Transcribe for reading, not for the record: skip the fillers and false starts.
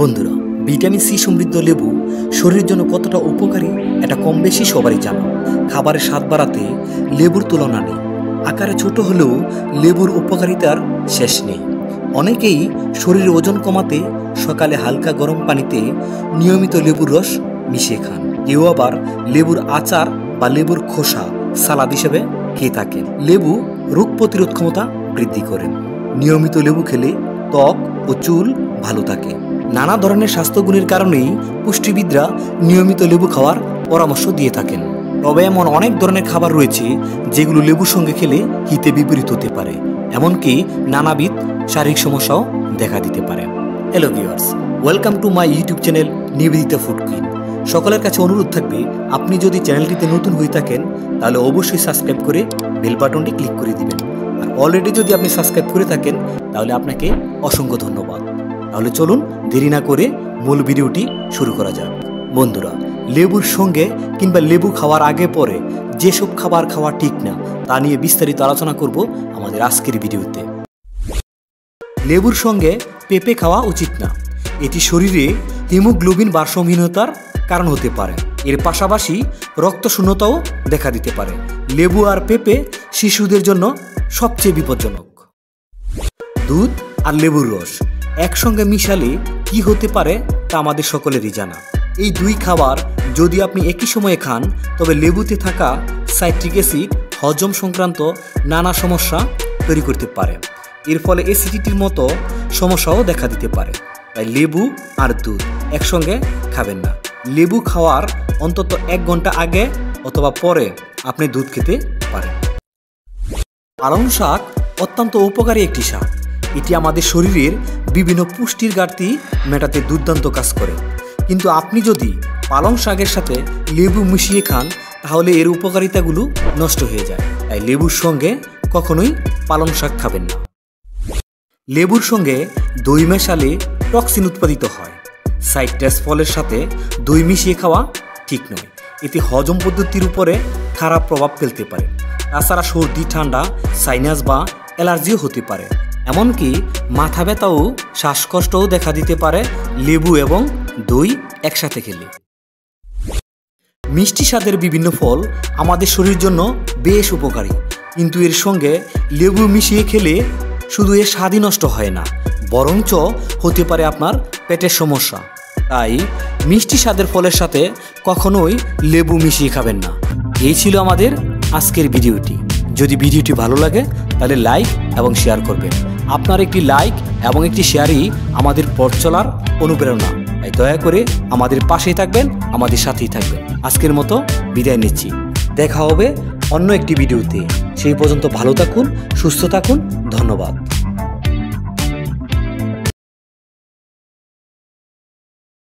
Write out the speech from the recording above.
বন্ধুরা, vitamin C সমৃদ্ধ লেবু শরীরের জন্য কতটা উপকারী এটা কম বেশি সবারই জানো। খাবারের স্বাদ বাড়াতে লেবুর তুলনা নেই। আকারে ছোট হলেও লেবুর উপকারিতার শেষ নেই। অনেকেই শরীরের ওজন কমাতে সকালে হালকা গরম পানিতে নিয়মিত লেবুর রস মিশিয়ে খান। কেউ আবার লেবুর আচার বা লেবুর খোসা সালাদ হিসেবে খেয়ে থাকেন। লেবু রোগ প্রতিরোধ ক্ষমতা বৃদ্ধি করে। নিয়মিত লেবু খেলে ত্বক ও চুল ভালো থাকে। নানা ধরনের স্বাস্থ্যগুণের কারণেই পুষ্টিবিদরা নিয়মিত লেবু খাওয়ার পরামর্শ দিয়ে থাকেন। তবে এমন অনেক ধরনের খাবার রয়েছে যেগুলো লেবুর সঙ্গে খেলে হিতে বিপরীত হতে পারে, এমনকি নানাবিধ শারীরিক সমস্যাও দেখা দিতে পারে। Hello viewers, welcome to my YouTube channel Nivedita food queen. সকলের কাছে অনুরোধ থাকবে, আপনি যদি চ্যানেলটিতে নতুন হয়ে থাকেন তাহলে অবশ্যই সাবস্ক্রাইব করে বেল বাটনটি ক্লিক করে দিবেন। আর অলরেডি যদি আপনি সাবস্ক্রাইব করে থাকেন তাহলে আপনাকে অসংখ্য ধন্যবাদ। তাহলে চলুন দেরি না করে মূল ভিডিওটি শুরু করা যাক। বন্ধুরা, লেবুর সঙ্গে কিংবা লেবু খাওয়ার আগে পরে যেসব খাবার খাওয়া ঠিক না তা নিয়ে বিস্তারিত আলোচনা করব আমাদের আজকের ভিডিওতে। লেবুর সঙ্গে পেঁপে খাওয়া উচিত না। এটি শরীরে হিমোগ্লোবিন ভারসাম্যহীনতার কারণ হতে পারে। এর পাশাপাশি রক্তশূন্যতাও দেখা দিতে পারে। লেবু আর পেঁপে শিশুদের জন্য সবচেয়ে বিপজ্জনক। দুধ আর লেবুর রস একসঙ্গে মিশালে কি হতে পারে তা আমাদের সকলেরই জানা। এই দুই খাবার যদি আপনি একই সময়ে খান তবে লেবুতে থাকা সাইট্রিক অ্যাসিড হজম সংক্রান্ত নানা সমস্যা তৈরি করতে পারে। এর ফলে অ্যাসিডিটির মতো সমস্যাও দেখা দিতে পারে। তাই লেবু আর দুধ একসঙ্গে খাবেন না। লেবু খাওয়ার অন্তত 1 ঘন্টা আগে অথবা পরে আপনি দুধ খেতে পারেন। পালং শাক অত্যন্ত উপকারী একটি শাক। এটি আমাদের শরীরের বিভিন্ন পুষ্টির ঘাটতি মেটাতে দুর্দান্ত কাজ করে। কিন্তু আপনি যদি পালং শাকের সাথে লেবু মিশিয়ে খান তাহলে এর উপকারিতাগুলো নষ্ট হয়ে যায়। তাই লেবুর সঙ্গে কখনোই পালং শাক খাবেন না। লেবুর সঙ্গে দই মেশালে টক্সিন উৎপাদিত হয়। সাইট্রাস ফলের সাথে দই মিশিয়ে খাওয়া ঠিক নয়। এতে হজম পদ্ধতির উপরে খারাপ প্রভাব ফেলতে পারে। তাছাড়া সর্দি, ঠান্ডা, সাইনাস বা অ্যালার্জিও হতে পারে। এমনকি মাথা ব্যথা ও শ্বাসকষ্টও দেখা দিতে পারে লেবু এবং দই একসাথে খেলে। মিষ্টি স্বাদের বিভিন্ন ফল আমাদের শরীরের জন্য বেশ উপকারী, কিন্তু এর সঙ্গে লেবু মিশিয়ে খেলে শুধু এর স্বাদই নষ্ট হয় না, বরঞ্চ হতে পারে আপনার পেটের সমস্যা। তাই মিষ্টি স্বাদের ফলের সাথে কখনোই লেবু মিশিয়ে খাবেন না। এই ছিল আমাদের আজকের ভিডিওটি। যদি ভিডিওটি ভালো লাগে তাহলে লাইক এবং শেয়ার করবেন। আপনার একটি লাইক এবং একটি শেয়ারই আমাদের পথ চলার অনুপ্রেরণা। তাই দয়া করে আমাদের পাশেই থাকবেন, আমাদের সাথেই থাকবেন। আজকের মতো বিদায় নিচ্ছি। দেখা হবে অন্য একটি ভিডিওতে। সেই পর্যন্ত ভালো থাকুন, সুস্থ থাকুন। ধন্যবাদ।